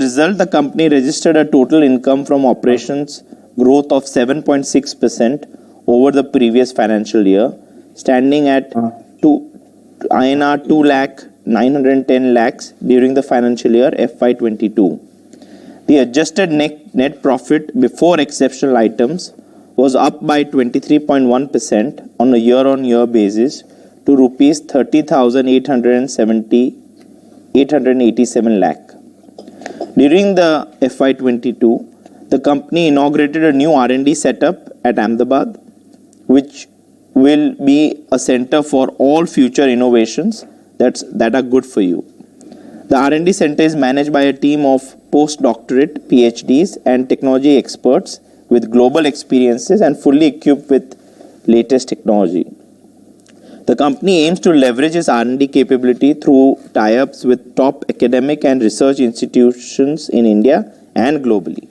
Result, the company registered a total income from operations growth of 7.6% over the previous financial year, standing at INR 2,910 lakhs during the financial year FY22. The adjusted net profit before exceptional items was up by 23.1% on a year-on-year basis to rupees 30,887 lakh. During the FY22, the company inaugurated a new R&D setup at Ahmedabad, which will be a center for all future innovations that are good for you. The R&D center is managed by a team of postdoctorate PhDs and technology experts with global experiences and fully equipped with latest technology. The company aims to leverage its R&D capability through tie-ups with top academic and research institutions in India and globally.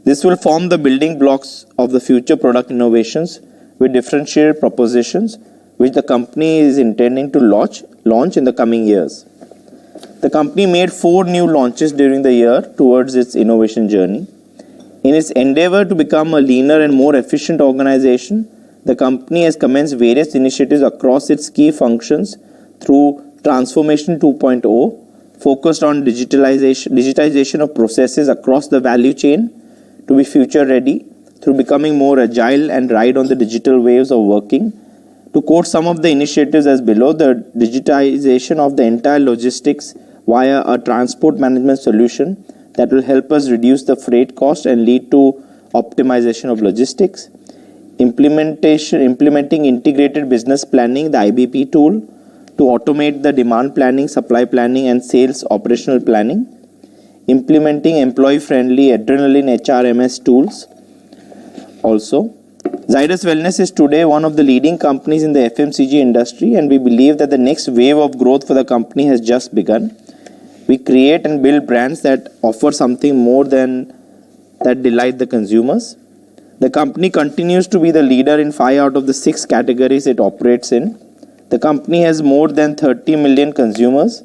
This will form the building blocks of the future product innovations with differentiated propositions which the company is intending to launch in the coming years. The company made 4 new launches during the year towards its innovation journey. In its endeavor to become a leaner and more efficient organization, the company has commenced various initiatives across its key functions through Transformation 2.0, focused on digitization of processes across the value chain to be future ready, through becoming more agile and ride on the digital waves of working. To quote some of the initiatives as below, the digitization of the entire logistics via a transport management solution that will help us reduce the freight cost and lead to optimization of logistics. Implementing integrated business planning, the IBP tool, to automate the demand planning, supply planning and sales operational planning. Implementing employee-friendly adrenaline HRMS tools. Also, Zydus Wellness is today one of the leading companies in the FMCG industry, and we believe that the next wave of growth for the company has just begun. We create and build brands that offer something more than that delight the consumers. The company continues to be the leader in 5 out of the 6 categories it operates in. The company has more than 30 million consumers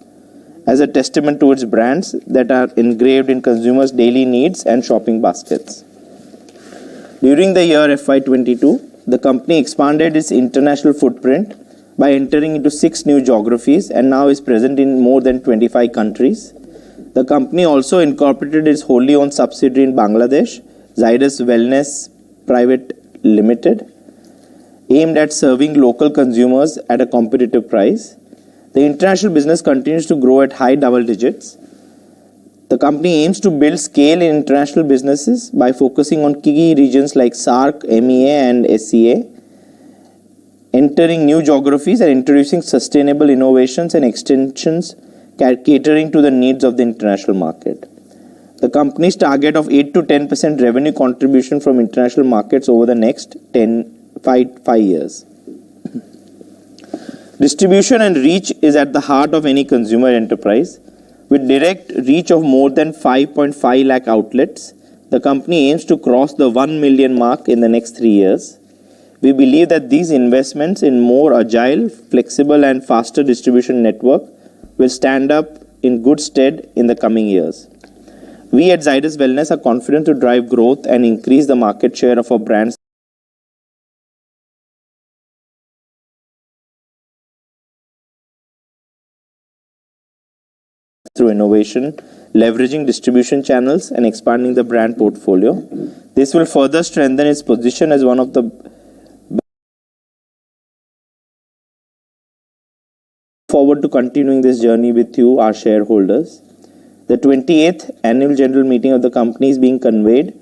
as a testament to its brands that are engraved in consumers' daily needs and shopping baskets. During the year FY22, the company expanded its international footprint by entering into 6 new geographies and now is present in more than 25 countries. The company also incorporated its wholly owned subsidiary in Bangladesh, Zydus Wellness Private Limited, aimed at serving local consumers at a competitive price. The international business continues to grow at high double digits. The company aims to build scale in international businesses by focusing on key regions like SAARC, MEA and SEA, entering new geographies and introducing sustainable innovations and extensions catering to the needs of the international market. The company's target of 8 to 10% revenue contribution from international markets over the next 5 years. Distribution and reach is at the heart of any consumer enterprise. With direct reach of more than 5.5 lakh outlets, the company aims to cross the 1 million mark in the next 3 years. We believe that these investments in more agile, flexible and faster distribution network will stand up in good stead in the coming years. We at Zydus Wellness are confident to drive growth and increase the market share of our brands through innovation, leveraging distribution channels and expanding the brand portfolio. This will further strengthen its position as one of the forward to continuing this journey with you, our shareholders. The 28th annual general meeting of the company is being convened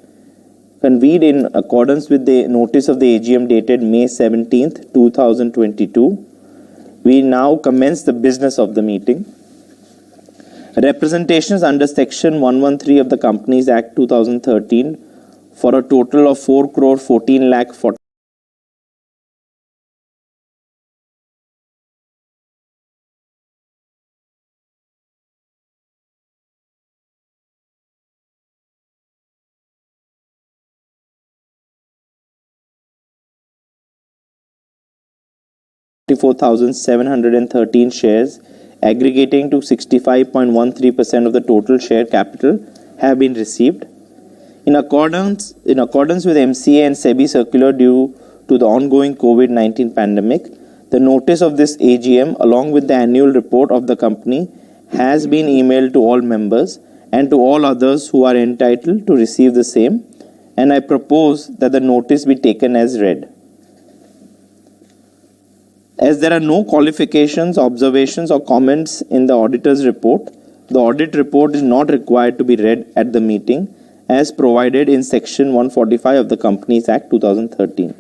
in accordance with the notice of the AGM dated May 17th, 2022. We now commence the business of the meeting. Representations under Section 113 of the Companies Act 2013 for a total of 4 crore 14 lakh 40 4,713 shares, aggregating to 65.13% of the total share capital, have been received. In accordance with MCA and SEBI circular due to the ongoing COVID-19 pandemic, the notice of this AGM along with the annual report of the company has been emailed to all members and to all others who are entitled to receive the same, and I propose that the notice be taken as read. As there are no qualifications, observations or comments in the auditor's report, the audit report is not required to be read at the meeting as provided in section 145 of the Companies Act 2013.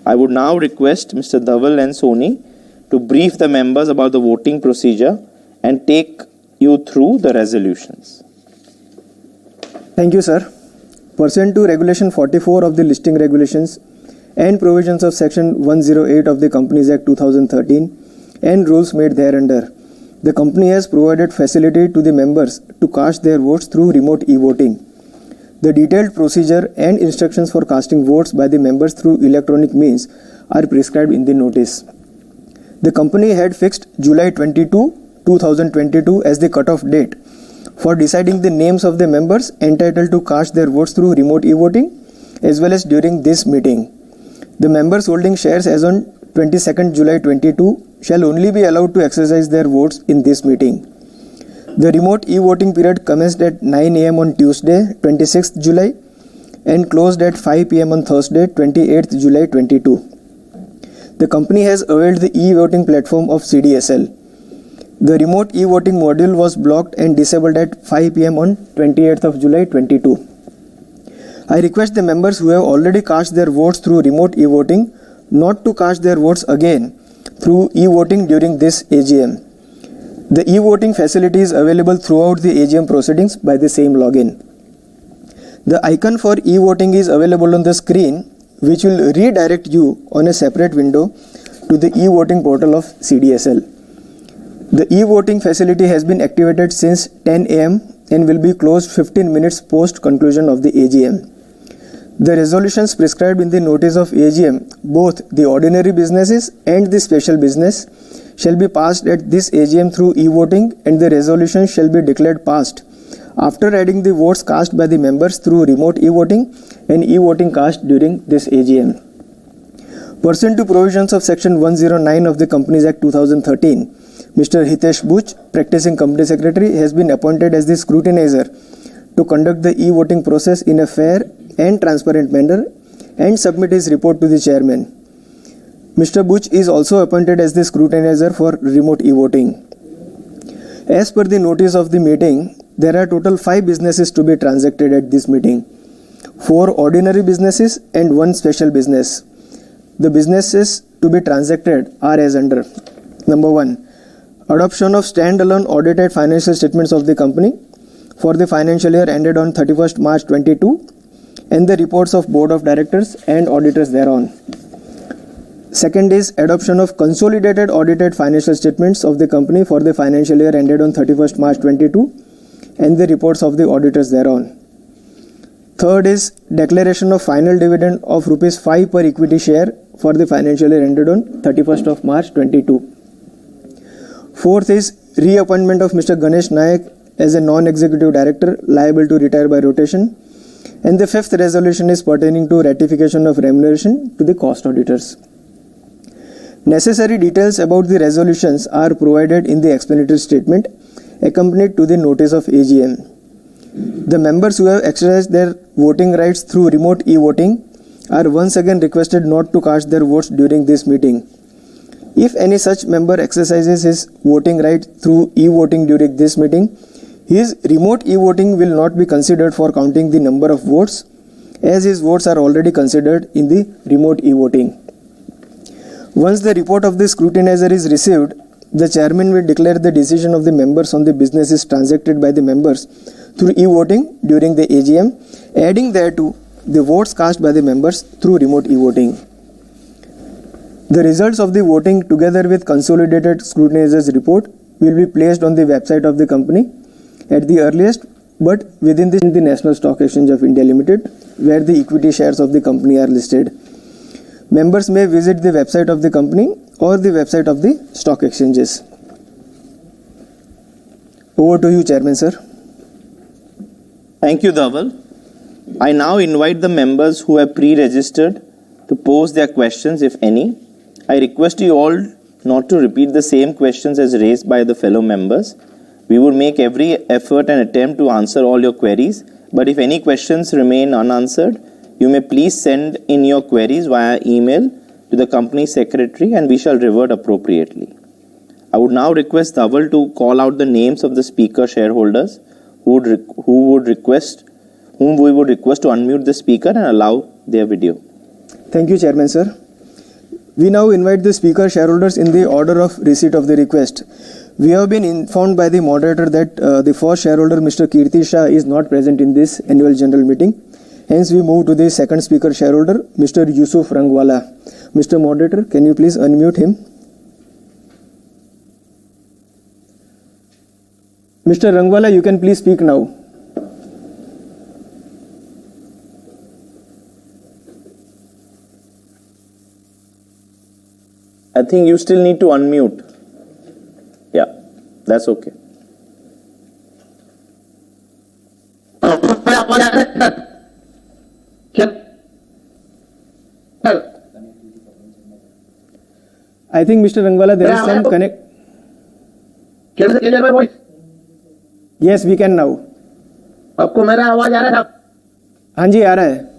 I would now request Mr. Dhaval and Soni to brief the members about the voting procedure and take you through the resolutions. Thank you, sir. Pursuant to Regulation 44 of the Listing Regulations and provisions of Section 108 of the Companies Act 2013 and rules made thereunder, the company has provided facility to the members to cast their votes through remote e-voting. The detailed procedure and instructions for casting votes by the members through electronic means are prescribed in the notice. The company had fixed July 22, 2022 as the cutoff date for deciding the names of the members entitled to cast their votes through remote e-voting as well as during this meeting. The members holding shares as on 22nd July 22 shall only be allowed to exercise their votes in this meeting. The remote e-voting period commenced at 9 a.m. on Tuesday, 26th July and closed at 5 p.m. on Thursday, 28th July 22. The company has availed the e-voting platform of CDSL. The remote e-voting module was blocked and disabled at 5 p.m. on 28th of July 22. I request the members who have already cast their votes through remote e-voting not to cast their votes again through e-voting during this AGM. The e-voting facility is available throughout the AGM proceedings by the same login. The icon for e-voting is available on the screen, which will redirect you on a separate window to the e-voting portal of CDSL. The e-voting facility has been activated since 10 a.m. and will be closed 15 minutes post conclusion of the AGM. The resolutions prescribed in the notice of AGM, both the ordinary businesses and the special business, shall be passed at this AGM through e-voting, and the resolution shall be declared passed after adding the votes cast by the members through remote e-voting and e-voting cast during this AGM. Pursuant to provisions of Section 109 of the Companies Act 2013, Mr. Hitesh Buch, Practicing Company Secretary, has been appointed as the scrutinizer to conduct the e-voting process in a fair and transparent manner and submit his report to the chairman. Mr. Buch is also appointed as the scrutinizer for remote e-voting. As per the notice of the meeting, there are total 5 businesses to be transacted at this meeting, 4 ordinary businesses and 1 special business. The businesses to be transacted are as under. Number 1. Adoption of standalone audited financial statements of the company for the financial year ended on 31st March 22 and the reports of Board of Directors and auditors thereon. Second is adoption of consolidated audited financial statements of the company for the financial year ended on 31st March 22 and the reports of the auditors thereon. Third is declaration of final dividend of rupees 5 per equity share for the financial year ended on 31st of March 22. Fourth is reappointment of Mr. Ganesh Nayak as a non-executive director liable to retire by rotation. And the fifth resolution is pertaining to ratification of remuneration to the cost auditors. Necessary details about the resolutions are provided in the explanatory statement accompanied to the notice of AGM. The members who have exercised their voting rights through remote e-voting are once again requested not to cast their votes during this meeting. If any such member exercises his voting right through e-voting during this meeting, his remote e-voting will not be considered for counting the number of votes, as his votes are already considered in the remote e-voting. Once the report of the scrutinizer is received, the chairman will declare the decision of the members on the businesses transacted by the members through e-voting during the AGM, adding thereto the votes cast by the members through remote e-voting. The results of the voting together with consolidated scrutinizer's report will be placed on the website of the company at the earliest, but within the National Stock Exchange of India Limited, where the equity shares of the company are listed. Members may visit the website of the company or the website of the stock exchanges. Over to you, Chairman, sir. Thank you, Dhaval. I now invite the members who have pre-registered to pose their questions, if any. I request you all not to repeat the same questions as raised by the fellow members. We would make every effort and attempt to answer all your queries, but if any questions remain unanswered, you may please send in your queries via email to the company secretary and we shall revert appropriately. I would now request Dhaval to call out the names of the speaker shareholders whom we would request to unmute the speaker and allow their video. Thank you, Chairman, sir. We now invite the speaker shareholders in the order of receipt of the request. We have been informed by the moderator that the first shareholder, Mr. Kirti Shah, is not present in this annual general meeting. Hence, we move to the second speaker shareholder, Mr. Yusuf Rangwala. Mr. Moderator, can you please unmute him? Mr. Rangwala, you can please speak now. I think you still need to unmute. Yeah, that's okay. I think Mr. Rangwala, there is some connect. Can you hear my voice? Yes, we can now. आपको मेरा आवाज आ रहा है? हाँ जी, आ रहा है.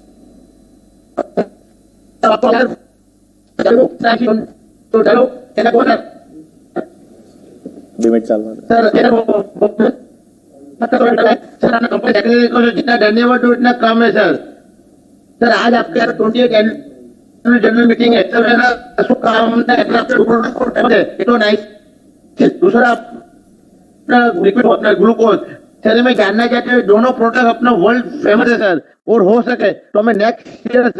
Sir जितना धन्यवाद हो इतना कम है सर. सर आज आपके 28 जनरल मीटिंग है सर. मेरा शुभकामना है. दूसरा लिक्विड अपना ग्लूकोज सर मैं जानना चाहते हैं दोनों प्रोडक्ट अपना वर्ल्ड फेमस है सर. और हो सके तो हमें नेक्स्ट ईयर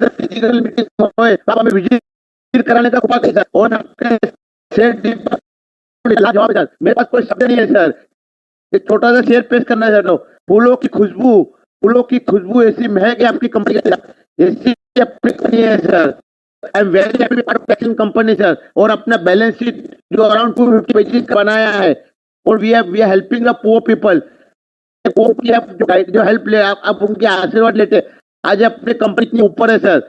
फिजिकल मीटिंग होए तो हमें विजिट कराने का कृपा करें सर. और आपके जवाब है सर. मेरे पास कोई शब्द नहीं है सर. एक छोटा सा शेयर पेश करना है सर. फूलों की खुशबू ऐसी महक है आपकी कंपनी ऐसी अपनी कंपनी है sir. I am very happy part of Action company sir. और अपना बैलेंस शीट जो अराउंड 250 पेजेस का बनाया है. और we are helping the poor people. जो हेल्प ले आप उनके आशीर्वाद लेते आज अपने कंपनी इतनी ऊपर है सर.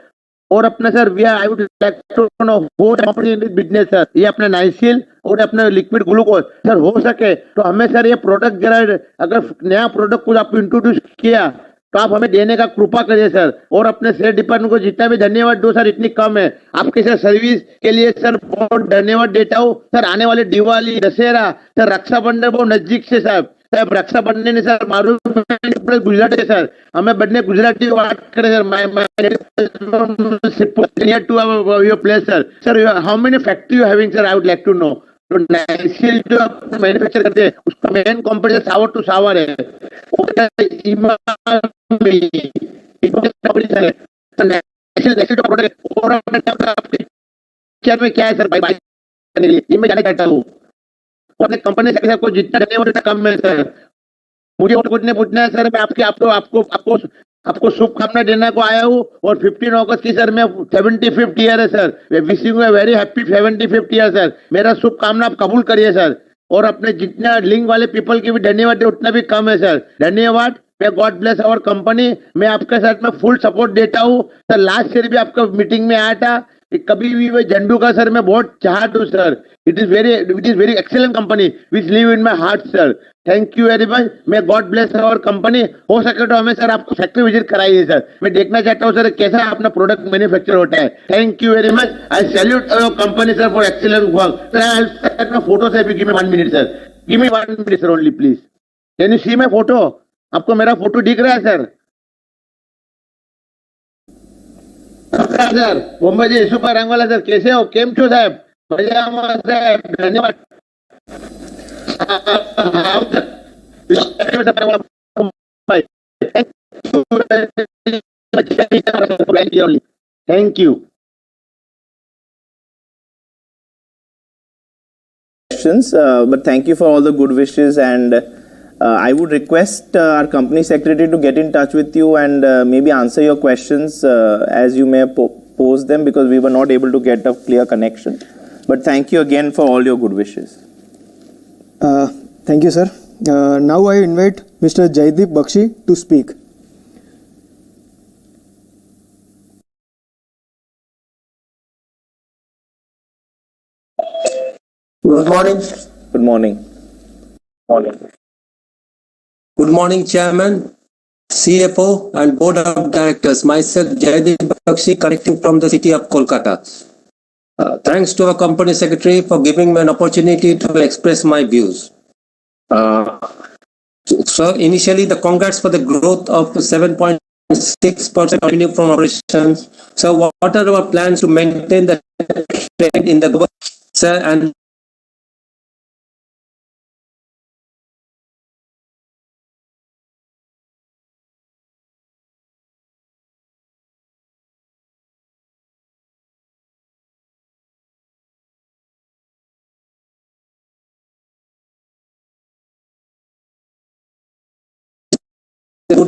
और अपना sir we are I would like to know who company in this business sir. ये अपना नाइसिल और अपना लिक्विड ग्लूकोज सर हो सके तो हमें सर ये प्रोडक्ट जरा अगर नया प्रोडक्ट कुछ आप इंट्रोड्यूस किया तो आप हमें देने का कृपा करिए सर. और अपने सेल डिपार्टमेंट को जितना भी धन्यवाद दो सर इतनी कम है. आपके सर सर्विस के लिए सर बहुत धन्यवाद देता हूँ सर. आने वाले दिवाली दशहरा सर रक्षाबंधन बहुत नजदीक से साहब रक्षाबंधन सर मारू गुजरात है सर. हमें बड़ने गुजराती बात करें sir. Your place sir. Sir how many factory you having sir. I would like to know. तो नाइसिल जो आप मैन्युफैक्चर करते हैं उसका मेन कंपोनेंट सावर टू सावर है. क्या है सर भाई करने के लिए ये मैं जानना चाहता हूँ. अपने कंपनी से को जितना धन्यवाद उतना कम है सर. मुझे और कुछ नहीं पूछना है सर. मैं आपको शुभकामना देने को आया हूँ. और 15 अगस्त की सर मैं 75th ईयर है sir. Wishing you very happy 75th year sir. मेरा शुभकामना आप कबूल करिए सर. और अपने जितना लिंक वाले पीपल की भी धन्यवाद दे उतना भी कम है सर. धन्यवाद. मैं गॉड ब्लेस आवर कंपनी. मैं आपके साथ में फुल सपोर्ट देता हूँ सर. लास्ट ईयर भी आपका मीटिंग में आया था. कभी भी वो झंडू का सर मैं बहुत चाहता हूँ sir. It is very excellent company which live in my heart sir. Thank you very much. मैं गॉड ब्लेस आवर कंपनी. हो सके तो हमें सर आपको फैक्ट्री विजिट कराइए सर. मैं देखना चाहता हूँ सर कैसा अपना प्रोडक्ट मैन्युफैक्चर होता है. Thank you very much. I salute our company sir for excellent work sir. Photo से give me 1 minute sir. Give me 1 minute sir only please. Can you see my photo. आपको मेरा photo दिख रहा है sir. Sir Mumbai से super रंगवाला sir. कैसे हो. केम छो साहब. मजाમાં સાહેબ. ધન્યવાદ. Thank you. But thank you for all the good wishes, and I would request our company secretary to get in touch with you and maybe answer your questions as you may pose them, because we were not able to get a clear connection. But thank you again for all your good wishes. Thank you, sir. Now I invite Mr. Jaideep Bakshi to speak. Good morning. Good morning. Good morning, Chairman, CFO, and Board of Directors. Myself, Jaideep Bakshi, connecting from the city of Kolkata. Thanks to our Company Secretary for giving me an opportunity to express my views. So initially, the congrats for the growth of 7.6% revenue from operations. So what are our plans to maintain the trend in the global, sir, and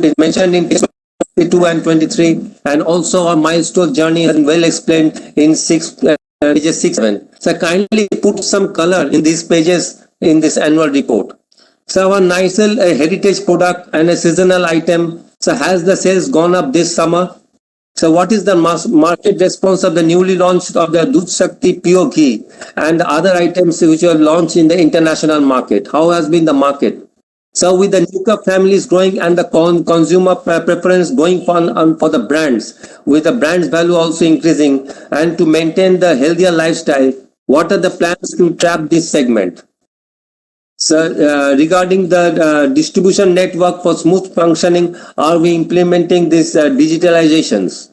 is mentioned in 22 and 23, and also our milestone journey is well explained in pages 6 7. So kindly put some color in these pages in this annual report. So our Nycil, a heritage product and a seasonal item, so has the sales gone up this summer? So what is the market response of the newly launched of the Dudh Shakti Pure Ghee and the other items which were launched in the international market? How has been the market? So with the nuclear families growing and the consumer preference going for the brands, with the brand's value also increasing, and to maintain the healthier lifestyle, what are the plans to trap this segment? So regarding the distribution network for smooth functioning, are we implementing these digitalizations?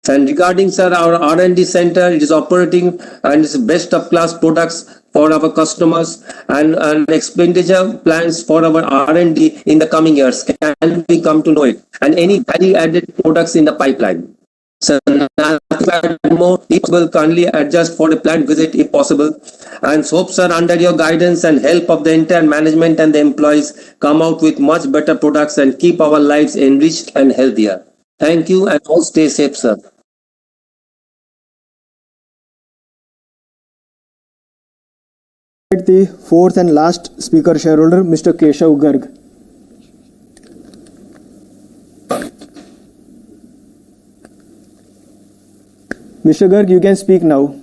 And regarding, sir, our R&D center, it is operating and it's best of class products for our customers, and expenditure plans for our R&D in the coming years. Can we come to know it? And any value added products in the pipeline? So more, it will kindly adjust for a planned visit if possible. And hope, sir, under your guidance and help of the entire management and the employees, come out with much better products and keep our lives enriched and healthier. Thank you, and all stay safe, sir. The fourth and last speaker shareholder, Mr. Keshav Garg. Mr. Garg, you can speak now.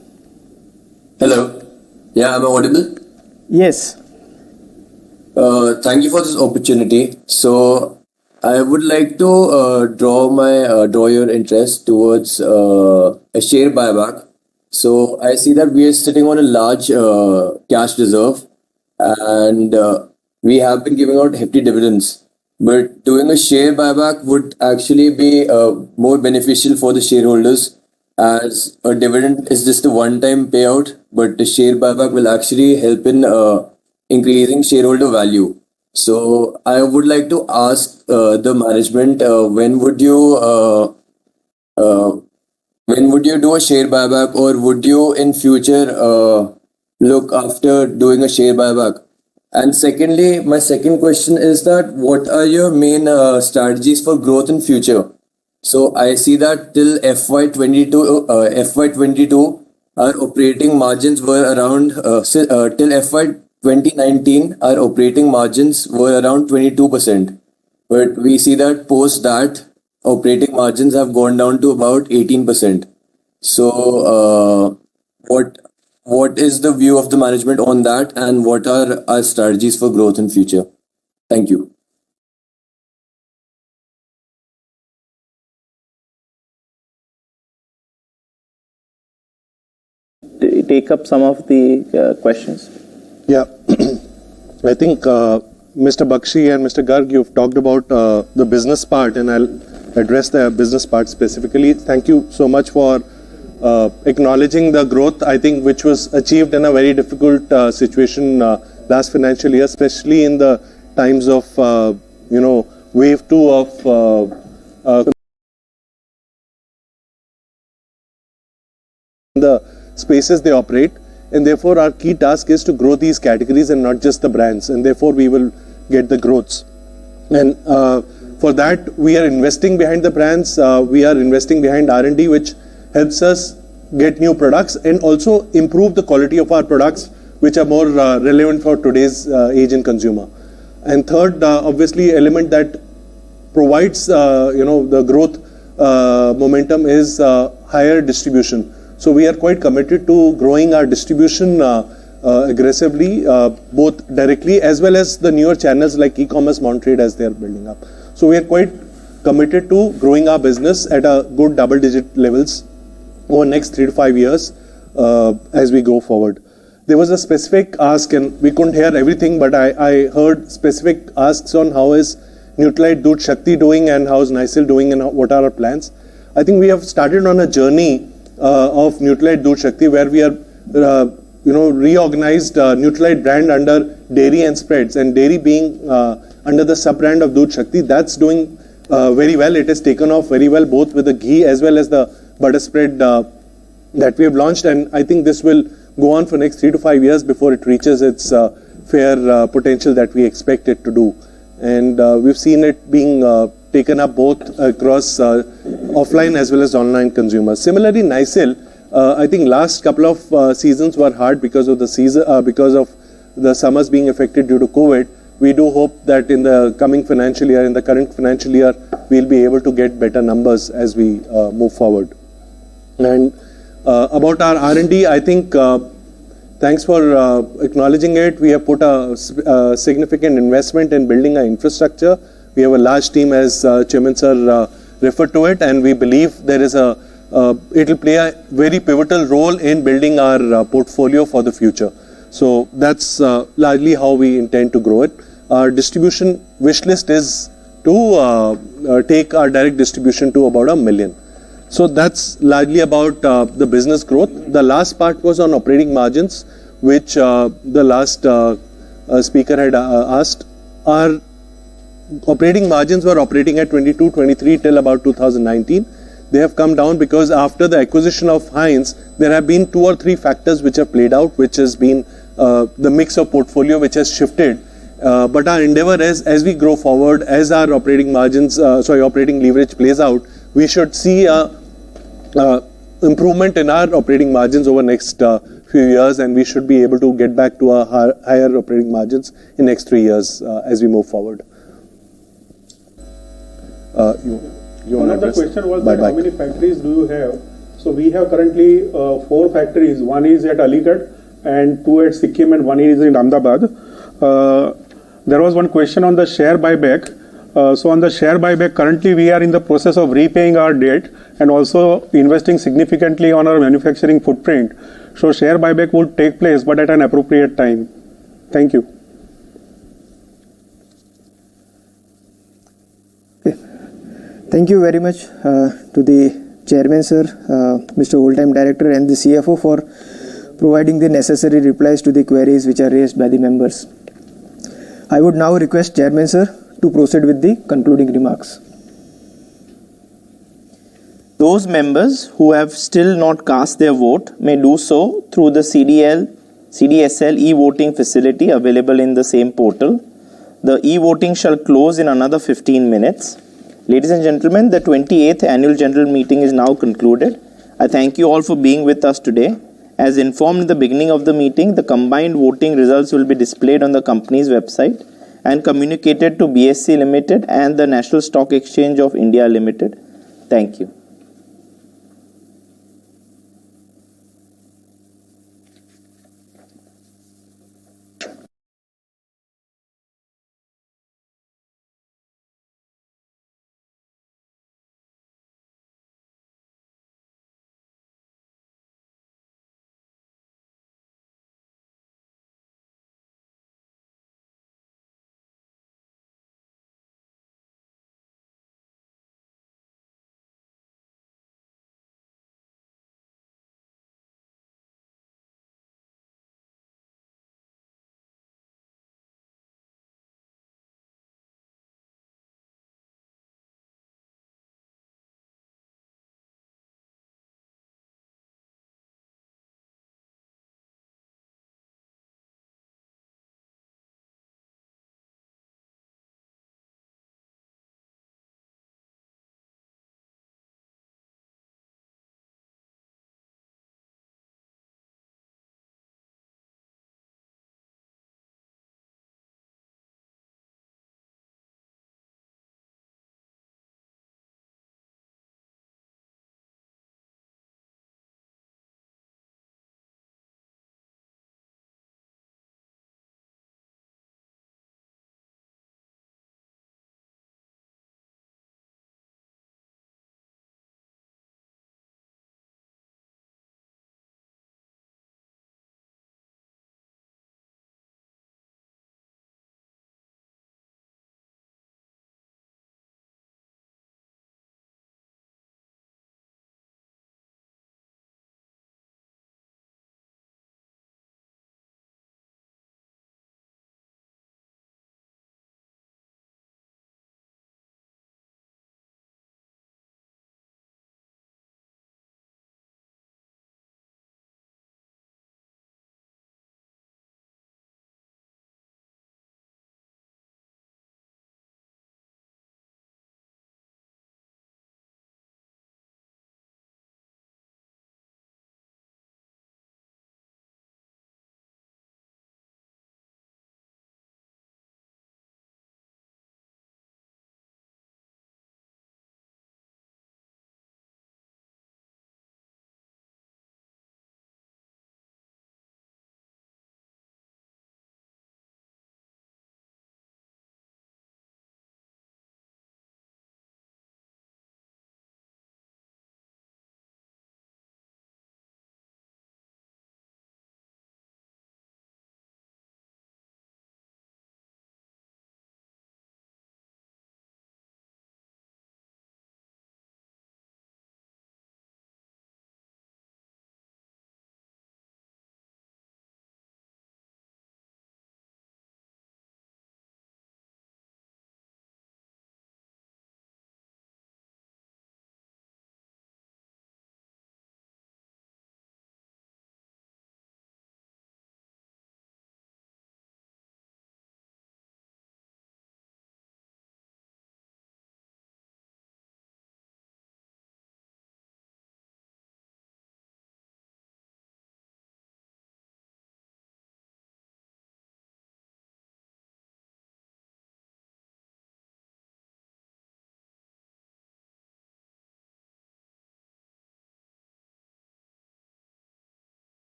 Hello. Yeah, am I audible? Yes. Thank you for this opportunity. So, I would like to draw your interest towards a share buyback. So, I see that we are sitting on a large cash reserve, and we have been giving out hefty dividends. But doing a share buyback would actually be more beneficial for the shareholders, as a dividend is just a one-time payout, but the share buyback will actually help in increasing shareholder value. So I would like to ask the management, when would you do a share buyback, or would you in future look after doing a share buyback? And secondly, my second question is that what are your main strategies for growth in future? So I see that till FY22, our operating margins were around till FY2019, our operating margins were around 22%. But we see that post that, operating margins have gone down to about 18%. So what is the view of the management on that, and what are our strategies for growth in future? Thank you. Take up some of the questions. Yeah, I think Mr. Bakshi and Mr. Garg, you've talked about the business part, and I'll address the business part specifically. Thank you so much for acknowledging the growth, I think, which was achieved in a very difficult situation last financial year, especially in the times of, wave 2 of the spaces they operate, and therefore our key task is to grow these categories and not just the brands, and therefore we will get the growths. And for that we are investing behind the brands, we are investing behind R&D, which helps us get new products and also improve the quality of our products, which are more relevant for today's age and consumer. And third, obviously, element that provides the growth momentum is higher distribution. So we are quite committed to growing our distribution aggressively, both directly as well as the newer channels like e-commerce, modern trade as they are building up. So we are quite committed to growing our business at a good double-digit levels over the next 3 to 5 years as we go forward. There was a specific ask, and we couldn't hear everything, but I heard specific asks on how is Nutralite Doodh Shakti doing and how is Nycil doing and what are our plans. I think we have started on a journey of Nutralite Doodh Shakti where we are reorganized Nutralite brand under dairy and spreads, and dairy being under the sub-brand of Doodh Shakti. That's doing very well. It has taken off very well, both with the ghee as well as the butter spread that we have launched, and I think this will go on for next 3 to 5 years before it reaches its fair potential that we expect it to do. And we've seen it being taken up both across offline as well as online consumers. Similarly, Nycil, I think last couple of seasons were hard because of the summers being affected due to COVID. We do hope that in the coming financial year, in the current financial year, we'll be able to get better numbers as we move forward. And about our R&D, I think thanks for acknowledging it. We have put a significant investment in building our infrastructure. We have a large team, as Chairman Sir referred to it, and we believe there is it will play a very pivotal role in building our portfolio for the future. So that's largely how we intend to grow it. Our distribution wish list is to take our direct distribution to about 1 million. So that's largely about the business growth. The last part was on operating margins, which the last speaker had asked. Our operating margins were operating at 22, 23 till about 2019. They have come down because after the acquisition of Heinz, there have been 2 or 3 factors which have played out, which has been the mix of portfolio which has shifted. But our endeavor is, as we grow forward, as our operating leverage plays out, we should see improvement in our operating margins over the next few years, and we should be able to get back to our higher operating margins in the next 3 years as we move forward. One of the question was that how many factories do you have? So we have currently 4 factories. One is at Aligarh and 2 at Sikkim and 1 is in Ahmedabad. There was one question on the share buyback. So on the share buyback, currently we are in the process of repaying our debt and also investing significantly on our manufacturing footprint. So share buyback would take place, but at an appropriate time. Thank you. Thank you very much to the Chairman Sir, Mr. Whole-Time Director and the CFO for providing the necessary replies to the queries which are raised by the members. I would now request Chairman Sir to proceed with the concluding remarks. Those members who have still not cast their vote may do so through the CDSL e-voting facility available in the same portal. The e-voting shall close in another 15 minutes. Ladies and gentlemen, the 28th Annual General Meeting is now concluded. I thank you all for being with us today. As informed in the beginning of the meeting, the combined voting results will be displayed on the company's website and communicated to BSE Limited and the National Stock Exchange of India Limited. Thank you.